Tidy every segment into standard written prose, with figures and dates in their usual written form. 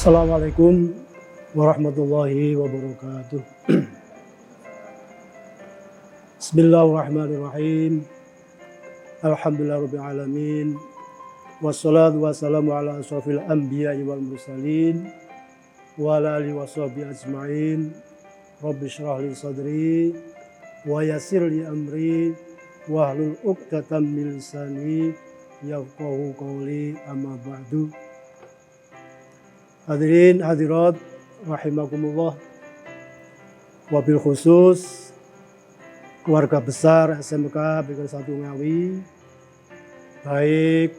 Assalamualaikum warahmatullahi wabarakatuh. Bismillahirrahmanirrahim. Alhamdulillahirabbil alamin. Wassalatu wassalamu ala asyrofil anbiya'i wal mursalin wa ala alihi washabihi ajmain. Rabbi shrah li sadri wa yassir li amri wahlul 'uqdatam min lisani yafqahu qawli, amma ba'du. Hadirin hadirat rahimakumullah, wabil khusus keluarga besar SMK Negeri 1 Ngawi, baik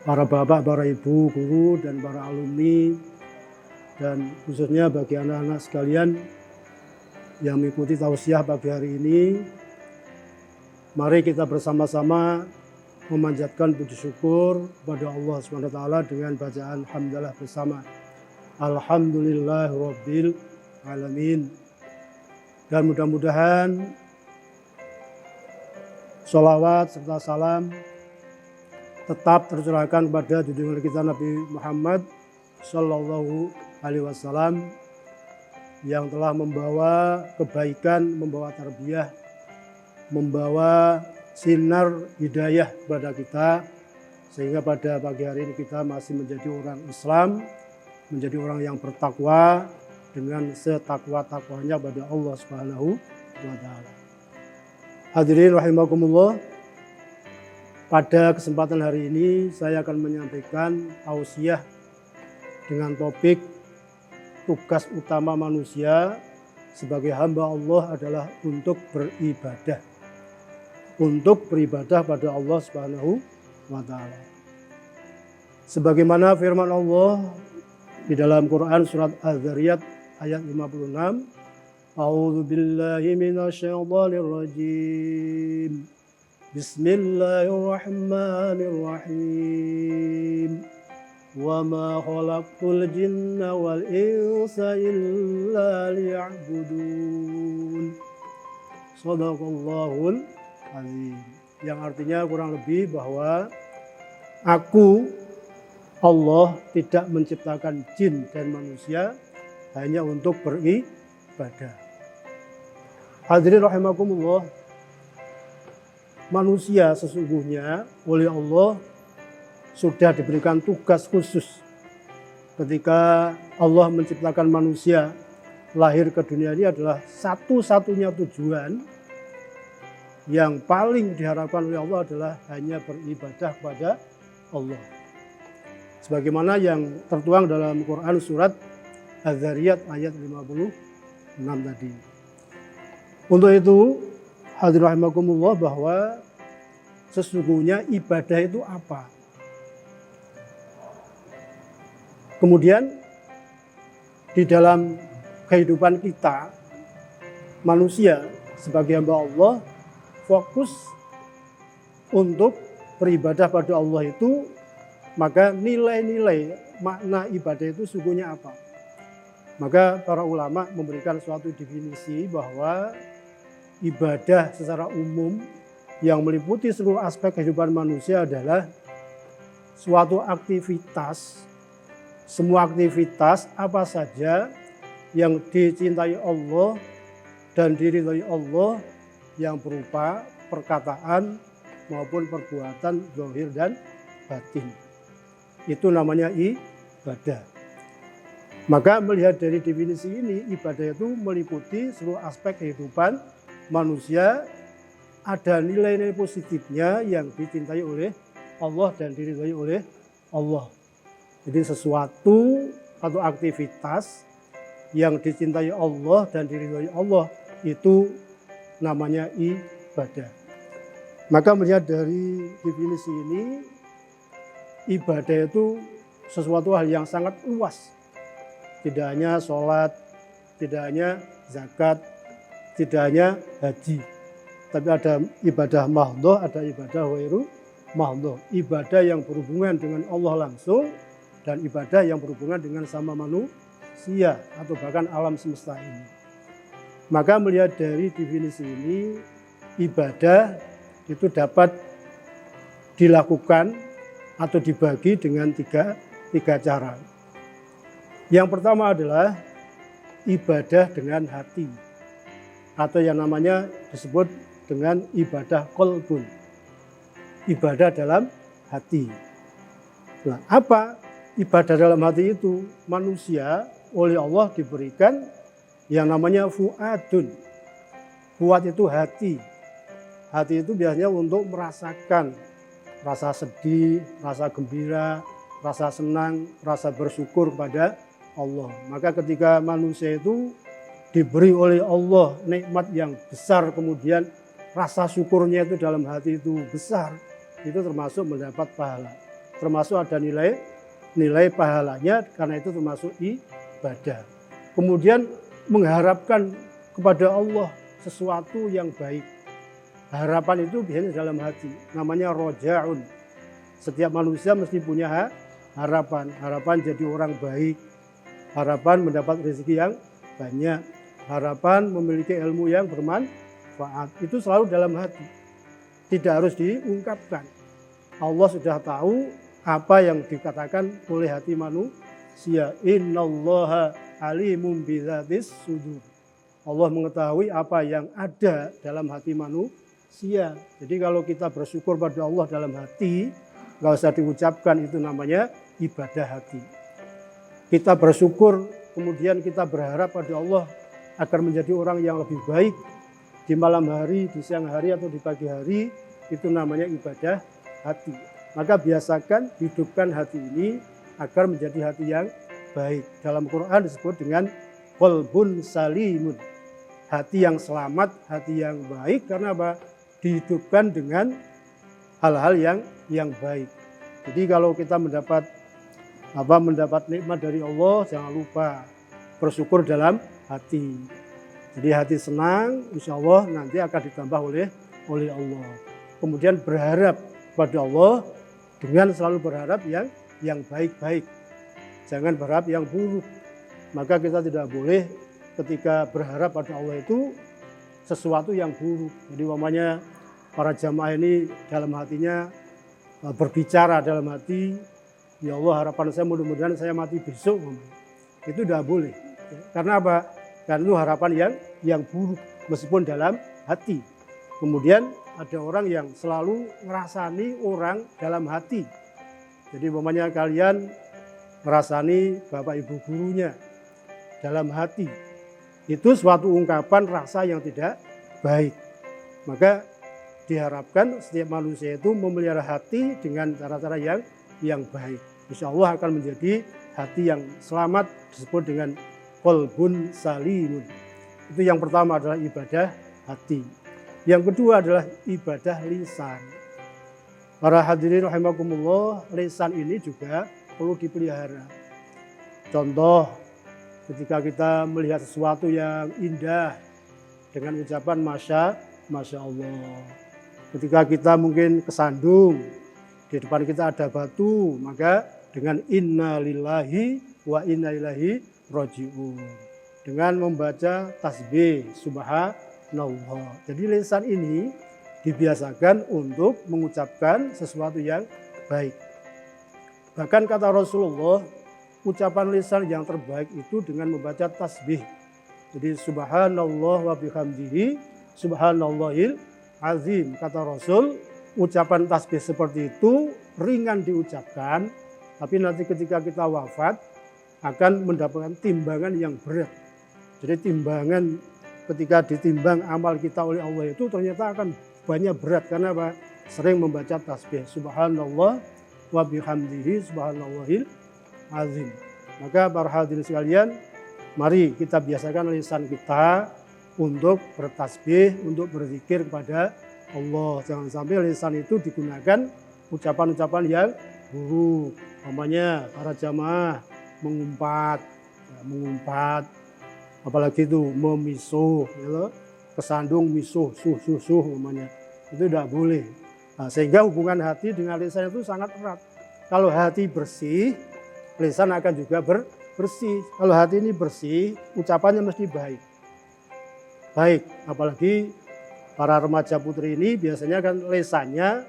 para bapak, para ibu, guru, dan para alumni, dan khususnya bagi anak-anak sekalian yang mengikuti tausiah pagi hari ini. Mari kita bersama-sama memanjatkan puji syukur kepada Allah SWT dengan bacaan hamdalah bersama. Alhamdulillahirabbil alamin. Dan mudah-mudahan sholawat serta salam tetap tercurahkan kepada junjungan kita Nabi Muhammad Sallallahu Alaihi Wasallam yang telah membawa kebaikan, membawa tarbiyah, membawa sinar hidayah kepada kita, sehingga pada pagi hari ini kita masih menjadi orang Islam, menjadi orang yang bertakwa dengan setakwa-takwanya pada Allah Subhanahu wa taala. Hadirin rahimakumullah, pada kesempatan hari ini saya akan menyampaikan tausiah dengan topik tugas utama manusia sebagai hamba Allah adalah untuk beribadah. Untuk beribadah pada Allah Subhanahu wa taala. Sebagaimana firman Allah di dalam Quran surat Az-Zariyat ayat 56, A'udzu billahi minasyaitonir rajim. Bismillahirrahmanirrahim. Wa ma khalaqtul jinna wal insa illa liya'budun. Shadaqallahul azim. Yang artinya kurang lebih bahwa aku Allah tidak menciptakan jin dan manusia hanya untuk beribadah. Hadirin rahimakumullah, manusia sesungguhnya oleh Allah sudah diberikan tugas khusus. Ketika Allah menciptakan manusia lahir ke dunia ini adalah satu-satunya tujuan yang paling diharapkan oleh Allah adalah hanya beribadah kepada Allah. Sebagaimana yang tertuang dalam Quran surat Az-Zariyat ayat 56 tadi. Untuk itu, hadirin rahimakumullah, bahwa sesungguhnya ibadah itu apa? Kemudian di dalam kehidupan kita, manusia sebagai hamba Allah fokus untuk beribadah pada Allah itu, maka nilai-nilai makna ibadah itu sungguhnya apa? Maka para ulama memberikan suatu definisi bahwa ibadah secara umum yang meliputi seluruh aspek kehidupan manusia adalah suatu aktivitas, semua aktivitas apa saja yang dicintai Allah dan diridhai Allah, yang berupa perkataan maupun perbuatan zahir dan batin. Itu namanya ibadah. Maka melihat dari definisi ini, ibadah itu meliputi seluruh aspek kehidupan manusia, ada nilai-nilai positifnya yang dicintai oleh Allah dan diridhai oleh Allah. Jadi sesuatu atau aktivitas yang dicintai Allah dan diridhai Allah itu namanya ibadah. Maka melihat dari definisi ini, ibadah itu sesuatu hal yang sangat luas. Tidak hanya sholat, tidak hanya zakat, tidak hanya haji. Tapi ada ibadah mahdhah, ada ibadah ghairu mahdhah. Ibadah yang berhubungan dengan Allah langsung dan ibadah yang berhubungan dengan sama manusia atau bahkan alam semesta ini. Maka melihat dari definisi ini, ibadah itu dapat dilakukan atau dibagi dengan tiga cara. Yang pertama adalah ibadah dengan hati, atau yang namanya disebut dengan ibadah qalbun, ibadah dalam hati. Nah, apa ibadah dalam hati itu? Manusia oleh Allah diberikan yang namanya fuadun. Fuad itu hati. Hati itu biasanya untuk merasakan rasa sedih, rasa gembira, rasa senang, rasa bersyukur kepada Allah. Maka ketika manusia itu diberi oleh Allah nikmat yang besar, kemudian rasa syukurnya itu dalam hati itu besar, itu termasuk mendapat pahala. Termasuk ada nilai pahalanya, karena itu termasuk ibadah. Kemudian mengharapkan kepada Allah sesuatu yang baik. Harapan itu biasanya dalam hati, namanya rojaun. Setiap manusia mesti punya harapan. Harapan jadi orang baik, harapan mendapat rezeki yang banyak, harapan memiliki ilmu yang bermanfaat. Itu selalu dalam hati, tidak harus diungkapkan. Allah sudah tahu apa yang dikatakan oleh hati manusia. Innallaha alimun bizatis sudur. Allah mengetahui apa yang ada dalam hati manusia. Jadi kalau kita bersyukur pada Allah dalam hati, nggak usah diucapkan, itu namanya ibadah hati. Kita bersyukur, kemudian kita berharap pada Allah agar menjadi orang yang lebih baik di malam hari, di siang hari, atau di pagi hari, itu namanya ibadah hati. Maka biasakan hidupkan hati ini agar menjadi hati yang baik. Dalam Quran disebut dengan qalbun salimun, hati yang selamat, hati yang baik, karena apa? Dihidupkan dengan hal-hal yang baik. Jadi kalau kita mendapat nikmat dari Allah, jangan lupa bersyukur dalam hati. Jadi hati senang, insya Allah nanti akan ditambah oleh Allah. Kemudian berharap pada Allah dengan selalu berharap yang baik-baik. Jangan berharap yang buruk. Maka kita tidak boleh ketika berharap pada Allah itu sesuatu yang buruk. Jadi umpamanya para jamaah ini dalam hatinya berbicara dalam hati, ya Allah harapan saya mudah-mudahan saya mati besok. Itu tidak boleh. Karena apa? Karena itu harapan yang buruk meskipun dalam hati. Kemudian ada orang yang selalu ngerasani orang dalam hati. Jadi umpamanya kalian ngerasani bapak ibu gurunya dalam hati. Itu suatu ungkapan rasa yang tidak baik. Maka diharapkan setiap manusia itu memelihara hati dengan cara-cara yang baik. Insya Allah akan menjadi hati yang selamat, disebut dengan qalbun salimun. Itu yang pertama adalah ibadah hati. Yang kedua adalah ibadah lisan. Para hadirin rahimakumullah, lisan ini juga perlu dipelihara. Contoh, ketika kita melihat sesuatu yang indah dengan ucapan Masya Allah. Ketika kita mungkin kesandung, di depan kita ada batu, maka dengan inna lillahi wa inna ilaihi raji'un. Dengan membaca tasbih subhanallah. Jadi lisan ini dibiasakan untuk mengucapkan sesuatu yang baik. Bahkan kata Rasulullah, ucapan lisan yang terbaik itu dengan membaca tasbih. Jadi subhanallah wa bihamdihi subhanallahil azim. Kata Rasul, ucapan tasbih seperti itu ringan diucapkan, tapi nanti ketika kita wafat akan mendapatkan timbangan yang berat. Jadi timbangan ketika ditimbang amal kita oleh Allah itu ternyata akan banyak berat. Karena apa? Sering membaca tasbih subhanallah wa bihamdihi subhanallahil azim. Maka para hadirin sekalian, mari kita biasakan lisan kita untuk bertasbih, untuk berzikir kepada Allah. Jangan sampai lisan itu digunakan ucapan-ucapan yang buruk. Namanya para jamaah mengumpat, apalagi itu memisuh, gitu. Kesandung misuh, namanya. Itu tidak boleh. Nah, sehingga hubungan hati dengan lisan itu sangat erat. Kalau hati bersih, lisan akan juga bersih. Kalau hati ini bersih, ucapannya mesti baik. Baik, apalagi para remaja putri ini biasanya kan lisannya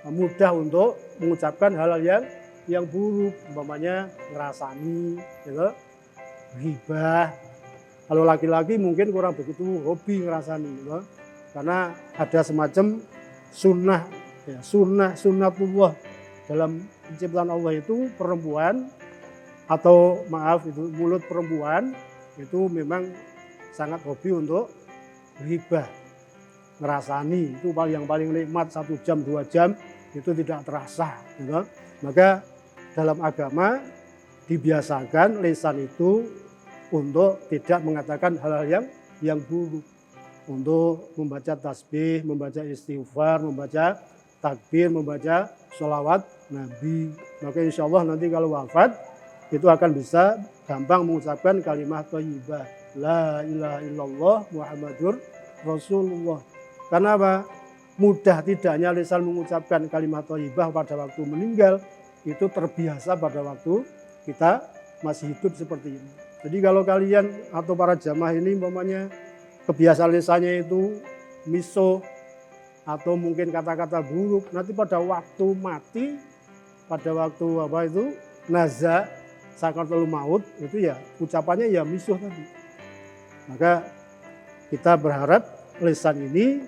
mudah untuk mengucapkan hal-hal yang buruk, umpamanya ngerasani, gitu, ghibah. Kalau laki-laki mungkin kurang begitu hobi ngerasani, gitu, karena ada semacam sunnah, ya, sunnatullah dalam penciptaan Allah itu perempuan atau maaf itu mulut perempuan itu memang sangat hobi untuk ghibah, ngerasani. Itu yang paling nikmat 1 jam 2 jam itu tidak terasa, gitu. Maka dalam agama dibiasakan lisan itu untuk tidak mengatakan hal-hal yang buruk, untuk membaca tasbih, membaca istighfar, membaca takbir, membaca sholawat Nabi. Maka insya Allah nanti kalau wafat itu akan bisa gampang mengucapkan kalimat thayyibah, la ilaha illallah Muhammadur Rasulullah. Karena apa? Mudah tidaknya lisan mengucapkan kalimat thayyibah pada waktu meninggal itu terbiasa pada waktu kita masih hidup seperti ini. Jadi kalau kalian atau para jamaah ini umpamanya kebiasaan lisannya itu miso atau mungkin kata-kata buruk, nanti pada waktu mati, pada waktu apa itu naza sakaratul maut itu ya ucapannya ya misuh tadi. Maka kita berharap lisan ini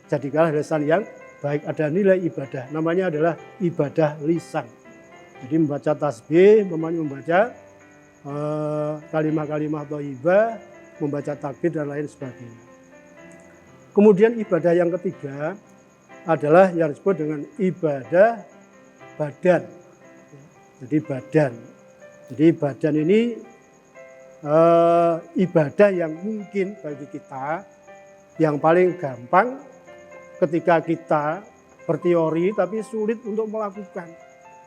jadikanlah lisan yang baik, ada nilai ibadah. Namanya adalah ibadah lisan. Jadi membaca tasbih, membaca kalimat-kalimat thayyibah, membaca takbir dan lain sebagainya. Kemudian ibadah yang ketiga adalah yang disebut dengan ibadah badan. Jadi badan. Jadi badan ini ibadah yang mungkin bagi kita yang paling gampang ketika kita berteori tapi sulit untuk melakukan.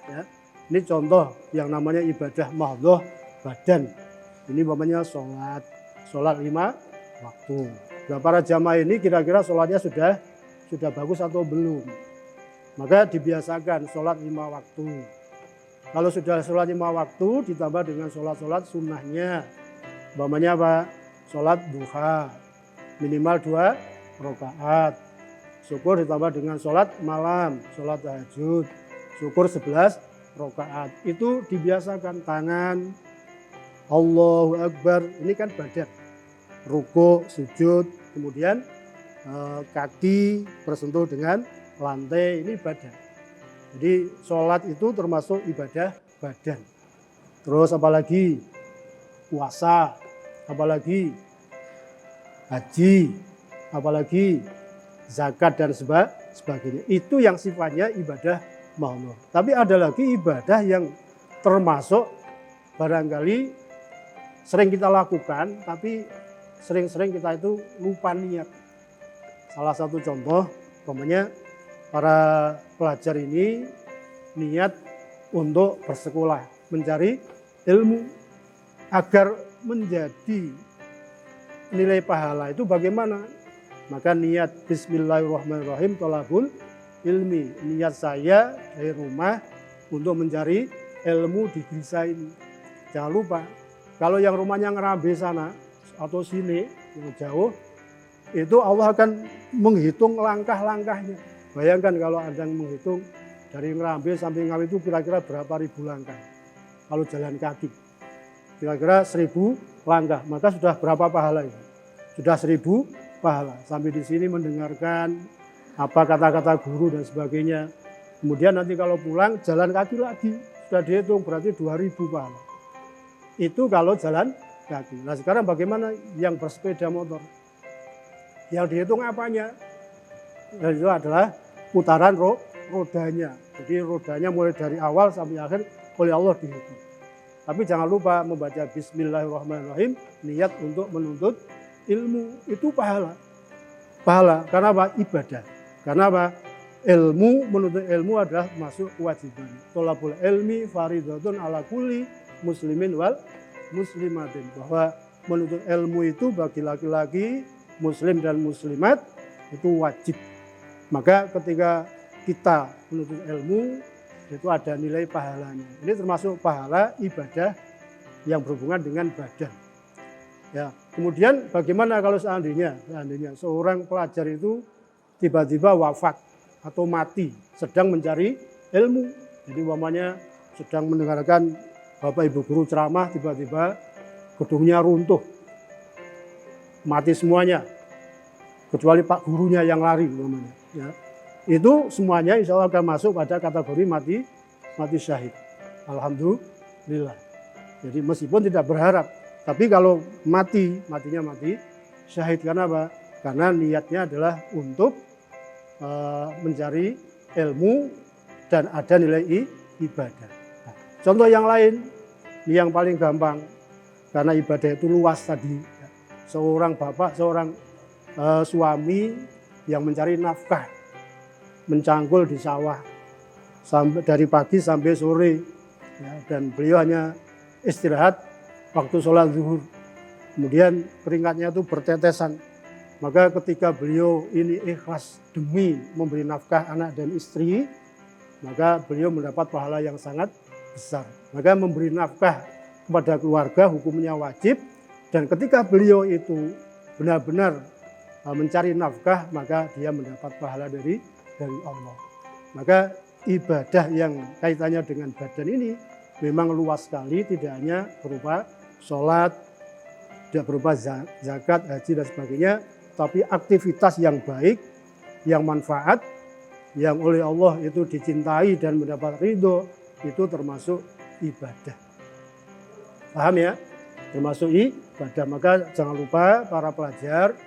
Ya. Ini contoh yang namanya ibadah mahdhah badan. Ini namanya sholat 5 waktu. Nah, para jamaah ini kira-kira sholatnya sudah bagus atau belum? Maka dibiasakan sholat 5 waktu. Kalau sudah sholat 5 waktu ditambah dengan sholat sunnahnya. Umpamanya apa? Sholat duha minimal 2 rakaat. Syukur ditambah dengan sholat malam, sholat tahajud. Syukur 11 rakaat. Itu dibiasakan tangan, Allahu Akbar, ini kan badan. Ruku, sujud, kemudian kaki bersentuh dengan lantai, ini badan. Jadi sholat itu termasuk ibadah badan. Terus apalagi puasa, apalagi haji, apalagi zakat dan sebagainya. Itu yang sifatnya ibadah mahdhah. Tapi ada lagi ibadah yang termasuk barangkali sering kita lakukan, tapi sering-sering kita itu lupa niat. Salah satu contoh, umpamanya para pelajar ini niat untuk bersekolah, mencari ilmu. Agar menjadi nilai pahala itu bagaimana? Maka niat bismillahirrahmanirrahim thalabul ilmi. Niat saya dari rumah untuk mencari ilmu di desa ini. Jangan lupa, kalau yang rumahnya Ngerambe sana atau sini yang jauh, itu Allah akan menghitung langkah-langkahnya. Bayangkan kalau Anda menghitung dari Ngerambe sampai Ngawi itu kira-kira berapa ribu langkah. Kalau jalan kaki, kira-kira 1000 langkah, maka sudah berapa pahala itu? Sudah 1000 pahala. Sampai di sini mendengarkan apa kata-kata guru dan sebagainya. Kemudian nanti kalau pulang jalan kaki lagi, sudah dihitung berarti 2000 pahala. Itu kalau jalan kaki. Nah sekarang bagaimana yang bersepeda motor? Yang dihitung apanya? Dan itu adalah putaran rodanya. Jadi rodanya mulai dari awal sampai akhir oleh Allah dihitung. Tapi jangan lupa membaca bismillahirrahmanirrahim, niat untuk menuntut ilmu, itu pahala. Pahala, karena apa? Ibadah. Karena apa? Ilmu, menuntut ilmu adalah masuk kewajiban. Thalabul ilmi faridatun ala kulli muslimin wal muslimatin. Bahwa menuntut ilmu itu bagi laki-laki, muslim dan muslimat itu wajib. Maka ketika kita menuntut ilmu, itu ada nilai pahalanya. Ini termasuk pahala ibadah yang berhubungan dengan badan. Ya, kemudian bagaimana kalau seandainya seorang pelajar itu tiba-tiba wafat atau mati sedang mencari ilmu. Jadi umpamanya sedang mendengarkan Bapak Ibu guru ceramah, tiba-tiba gedungnya runtuh, mati semuanya, kecuali Pak gurunya yang lari namanya. Ya. Itu semuanya insya Allah akan masuk pada kategori mati syahid. Alhamdulillah. Jadi meskipun tidak berharap, tapi kalau matinya mati syahid. Karena apa? Karena niatnya adalah untuk mencari ilmu dan ada nilai ibadah. Nah, contoh yang lain, yang paling gampang, karena ibadah itu luas tadi. Seorang bapak, seorang suami yang mencari nafkah, mencangkul di sawah sampai dari pagi sampai sore, ya, dan beliau hanya istirahat waktu sholat zuhur. Kemudian keringatnya itu bertetesan. Maka ketika beliau ini ikhlas demi memberi nafkah anak dan istri, maka beliau mendapat pahala yang sangat besar. Maka memberi nafkah kepada keluarga hukumnya wajib, dan ketika beliau itu benar-benar mencari nafkah, maka dia mendapat pahala dari Allah. Maka ibadah yang kaitannya dengan badan ini memang luas sekali, tidak hanya berupa sholat, tidak berupa zakat, haji dan sebagainya, tapi aktivitas yang baik, yang manfaat, yang oleh Allah itu dicintai dan mendapat ridho, itu termasuk ibadah. Paham ya? Termasuk ibadah. Maka jangan lupa para pelajar,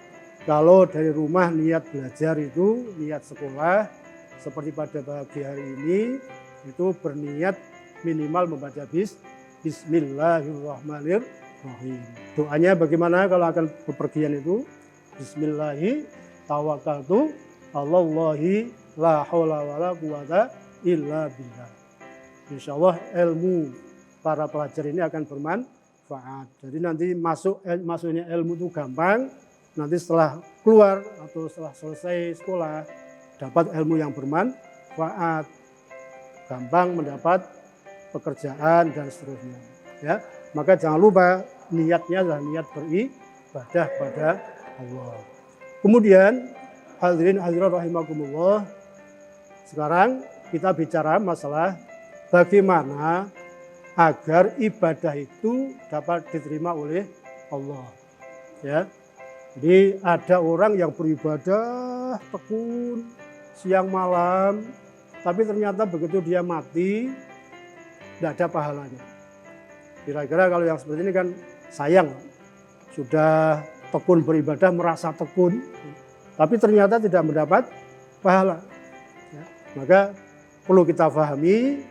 kalau dari rumah niat belajar itu, niat sekolah, seperti pada pagi hari ini, itu berniat minimal membaca Bismillahirrahmanirrahim. Doanya bagaimana kalau akan bepergian itu? Bismillahi tawakkaltu alallahi la haula wala quwata illa billah. Insyaallah ilmu para pelajar ini akan bermanfaat. Jadi nanti masuknya ilmu itu gampang. Nanti setelah keluar atau setelah selesai sekolah dapat ilmu yang bermanfaat, gampang mendapat pekerjaan dan seterusnya. Ya, maka jangan lupa niatnya adalah niat beribadah pada Allah. Kemudian hadirin hadirat rahimakumullah, sekarang kita bicara masalah bagaimana agar ibadah itu dapat diterima oleh Allah. Ya. Jadi ada orang yang beribadah tekun siang malam, tapi ternyata begitu dia mati tidak ada pahalanya. Kira-kira kalau yang seperti ini kan sayang, sudah tekun beribadah, merasa tekun, tapi ternyata tidak mendapat pahala. Ya, maka perlu kita pahami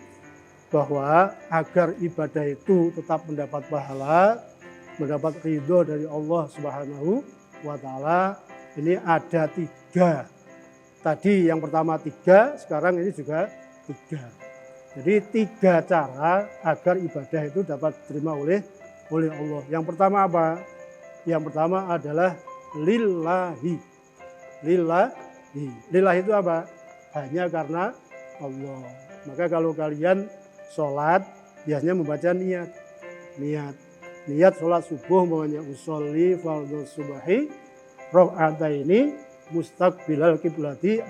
bahwa agar ibadah itu tetap mendapat pahala, mendapat ridho dari Allah Subhanahu wa ta'ala, ini ada 3. Tadi yang pertama 3, sekarang ini juga 3. Jadi 3 cara agar ibadah itu dapat diterima oleh Allah. Yang pertama apa? Yang pertama adalah lillahi. Lillahi itu apa? Hanya karena Allah. Maka kalau kalian sholat, biasanya membaca niat. Niat sholat subuh, maunya usolli fardhu subahi rakaataini mustaqbilal kiblati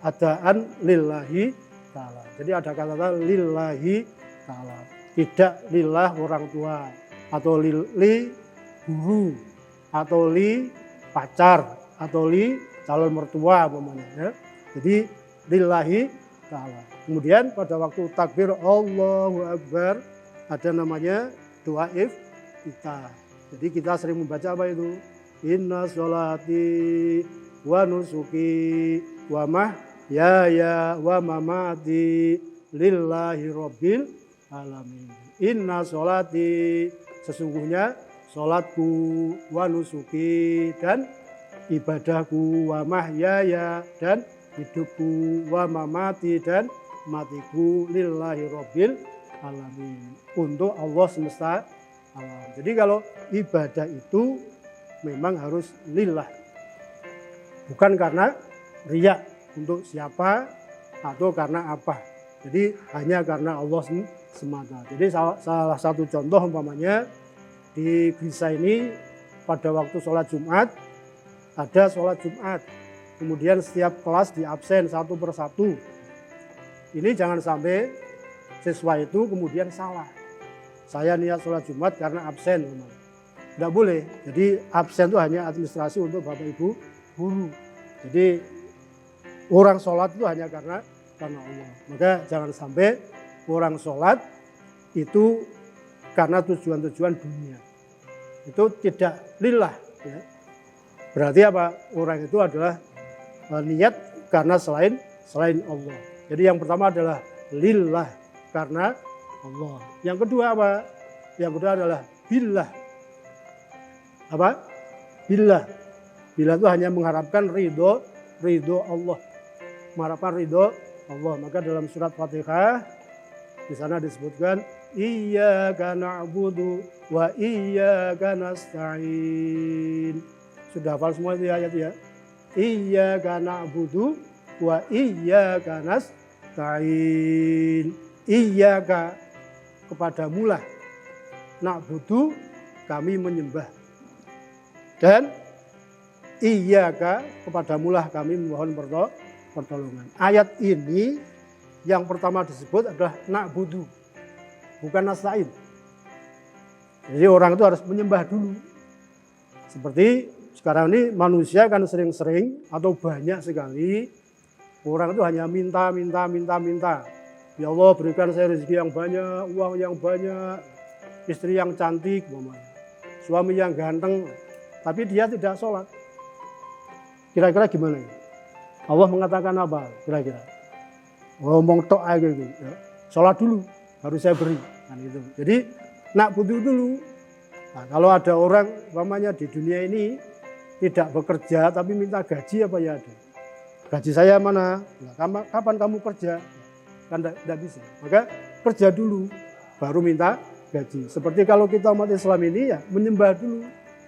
adaan lillahi ta'ala. Jadi ada kata lillahi ta'ala. Tidak lillah orang tua, atau li guru, atau li pacar, atau li calon mertua umpamanya. Ya. Jadi lillahi ta'ala. Kemudian pada waktu takbir Allahu Akbar ada namanya doa kita. Jadi kita sering membaca apa itu? Inna sholati wa nusuki wa mahyaya wa mamati lillahi rabbil alamin. Inna sholati, sesungguhnya sholatku, wa nusuki, dan ibadahku, wa mahyaya, dan hidupku, wa mamati, dan matiku, lillahi rabbil alamin, untuk Allah semesta alam. Jadi kalau ibadah itu memang harus lillah, bukan karena riya untuk siapa atau karena apa. Jadi hanya karena Allah semata. Jadi salah satu contoh umpamanya di gereja ini pada waktu sholat Jumat, ada sholat Jumat, kemudian setiap kelas diabsen satu persatu. Ini jangan sampai siswa itu kemudian salah. Saya niat sholat Jumat karena absen. Tidak boleh. Jadi absen itu hanya administrasi untuk Bapak Ibu guru. Jadi orang sholat itu hanya karena Allah. Maka jangan sampai orang sholat itu karena tujuan-tujuan dunia. Itu tidak lillah. Ya. Berarti apa? Orang itu adalah niat karena selain Allah. Jadi yang pertama adalah lillah, karena Allah. Yang kedua apa? Yang kedua adalah billah. Apa? Billah. Billah itu hanya mengharapkan ridho Allah. Mengharapkan ridho Allah. Maka dalam surat Fatihah di sana disebutkan iyyaka na'budu wa iyyaka nasta'in. Sudah hafal semua itu ayat ya? Iyyaka na'budu wa iyyaka nasta'in. Iyyaka, kepadamulah, na'budu, kami menyembah. Dan iyyaka, kepadamulah kami memohon pertolongan. Ayat ini yang pertama disebut adalah na'budu, bukan nasta'in. Jadi orang itu harus menyembah dulu. Seperti sekarang ini manusia kan sering-sering atau banyak sekali orang itu hanya minta. Ya Allah, berikan saya rezeki yang banyak, uang yang banyak, istri yang cantik, suami yang ganteng, tapi dia tidak sholat. Kira-kira gimana? Allah mengatakan apa? Kira-kira ngomong tok aja gitu. Ya. Sholat dulu, baru saya beri. Kan itu. Jadi nak butuh dulu. Nah, kalau ada orang umpamanya di dunia ini tidak bekerja tapi minta gaji, apa ya ada? Gaji saya mana? Nah, kapan kamu kerja? Kan tidak bisa. Maka kerja dulu, baru minta gaji. Seperti kalau kita umat Islam ini ya menyembah dulu.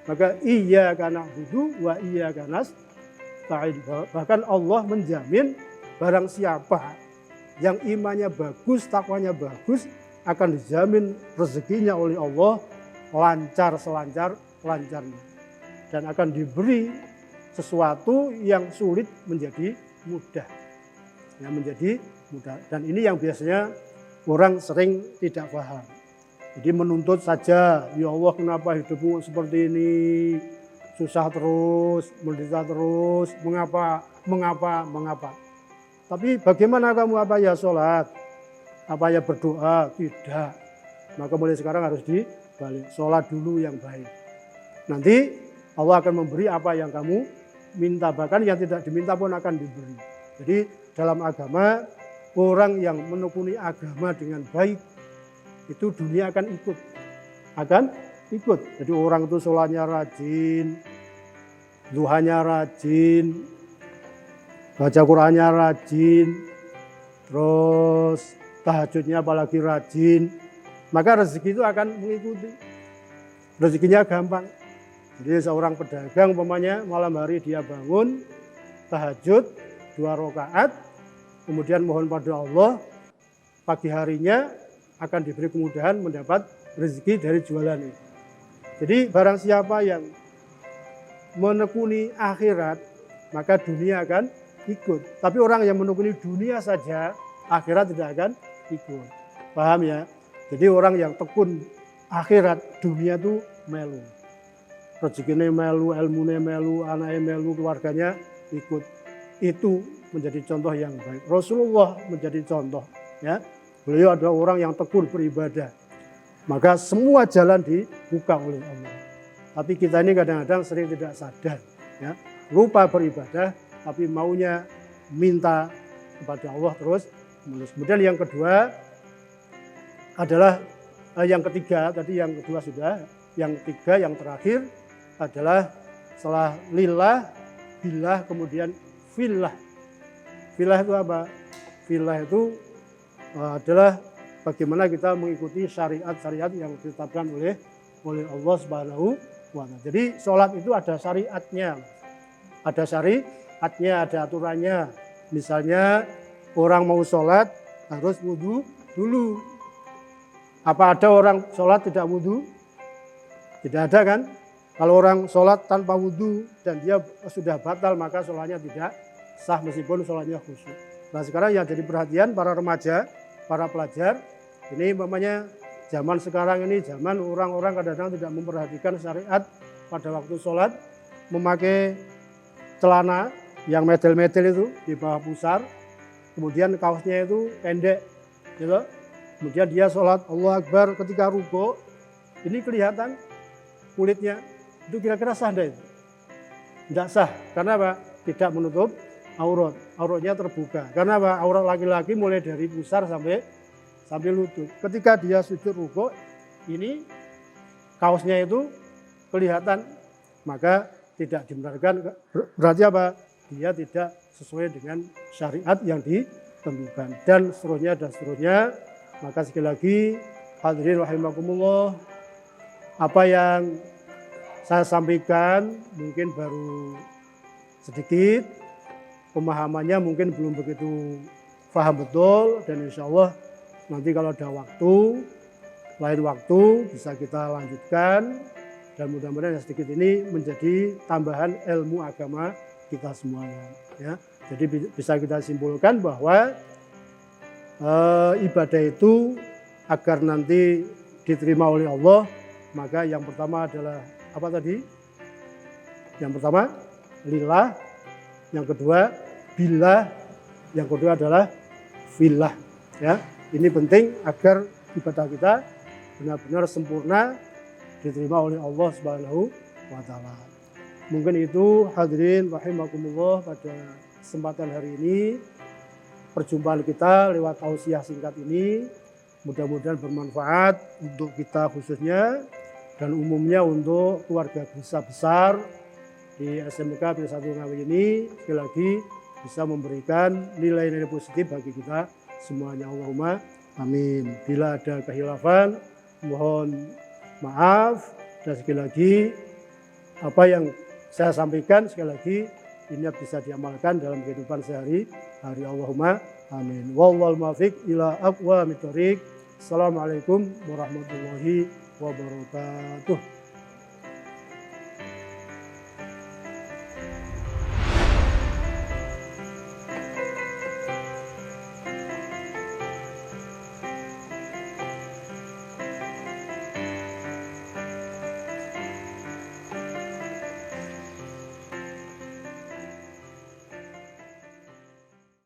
Maka iyyaka na'budu wa iyyaka nasta'in. Bahkan Allah menjamin barang siapa yang imannya bagus, takwanya bagus, akan dijamin rezekinya oleh Allah lancar selancar-lancarnya. Dan akan diberi sesuatu yang sulit menjadi mudah. Yang menjadi mudah. Dan ini yang biasanya orang sering tidak paham. Jadi menuntut saja, ya Allah kenapa hidupmu seperti ini, susah terus, menderita terus, mengapa. Tapi bagaimana kamu, apa ya sholat, apa ya berdoa, tidak. Maka mulai sekarang harus dibalik, sholat dulu yang baik. Nanti Allah akan memberi apa yang kamu minta, bahkan yang tidak diminta pun akan diberi. Jadi dalam agama, orang yang menekuni agama dengan baik, itu dunia akan ikut. Jadi orang itu sholatnya rajin, duhanya rajin, baca Qur'annya rajin, terus tahajudnya apalagi rajin, maka rezeki itu akan mengikuti. Rezekinya gampang. Jadi seorang pedagang umpamanya malam hari dia bangun, tahajud 2 rakaat, kemudian mohon pada Allah, pagi harinya akan diberi kemudahan mendapat rezeki dari jualan itu. Jadi barang siapa yang menekuni akhirat, maka dunia akan ikut. Tapi orang yang menekuni dunia saja, akhirat tidak akan ikut. Paham ya? Jadi orang yang tekun akhirat, dunia itu melu. Rezekinya melu, ilmunya melu, anaknya melu, keluarganya ikut. Itu menjadi contoh yang baik. Rasulullah menjadi contoh. Ya, beliau adalah orang yang tekun beribadah. Maka semua jalan dibuka oleh Allah. Tapi kita ini kadang-kadang sering tidak sadar. Ya, lupa beribadah, tapi maunya minta kepada Allah terus menerus. Kemudian yang kedua adalah yang ketiga, tadi yang kedua sudah. Yang ketiga, yang terakhir adalah setelah lillah, billah, kemudian fillah. Fillah itu apa? Fillah itu adalah bagaimana kita mengikuti syariat-syariat yang ditetapkan oleh Allah Subhanahu wa Ta'ala. Jadi sholat itu ada syariatnya. Ada syariatnya, ada aturannya. Misalnya orang mau sholat harus wudhu dulu. Apa ada orang sholat tidak wudhu? Tidak ada kan? Kalau orang sholat tanpa wudhu dan dia sudah batal, maka sholatnya tidak sah meskipun sholatnya khusyuk. Nah sekarang yang jadi perhatian para remaja, para pelajar, Ini umpamanya zaman sekarang ini zaman orang-orang kadang-kadang tidak memperhatikan syariat pada waktu sholat, memakai celana yang medel-medel itu di bawah pusar, kemudian kaosnya itu pendek, gitu. Kemudian dia sholat Allahu Akbar ketika rukuk, ini kelihatan kulitnya, itu kira-kira sah enggak itu? Tidak sah, karena apa? Tidak menutup aurat, auratnya terbuka. Karena apa? Aurat laki-laki mulai dari pusar sampai lutut. Ketika dia sujud rukuk, ini kaosnya itu kelihatan, maka tidak dibenarkan. Berarti apa? Dia tidak sesuai dengan syariat yang ditentukan. Dan seterusnya. Maka sekali lagi, hadirin rahimakumullah, apa yang saya sampaikan mungkin baru sedikit, pemahamannya mungkin belum begitu paham betul, dan insya Allah nanti kalau ada waktu, lain waktu bisa kita lanjutkan, dan mudah-mudahan yang sedikit ini menjadi tambahan ilmu agama kita semuanya. Ya. Jadi bisa kita simpulkan bahwa ibadah itu agar nanti diterima oleh Allah, maka yang pertama adalah apa tadi? Yang pertama lillah, yang kedua billah, yang kedua adalah fillah. Ya, ini penting agar ibadah kita benar-benar sempurna diterima oleh Allah Subhanahu wa taala. Mungkin itu hadirin rahimakumullah pada kesempatan hari ini. Perjumpaan kita lewat tausiah singkat ini mudah-mudahan bermanfaat untuk kita khususnya dan umumnya untuk keluarga besar di SMK Negeri 1 Ngawi ini, sekali lagi bisa memberikan nilai-nilai positif bagi kita semuanya. Allahumma amin. Bila ada kehilafan mohon maaf, dan sekali lagi apa yang saya sampaikan sekali lagi ini bisa diamalkan dalam kehidupan sehari-hari. Allahumma amin. Wallahul muwaffiq ila aqwamit thoriq. Assalamualaikum warahmatullahi wabarakatuh.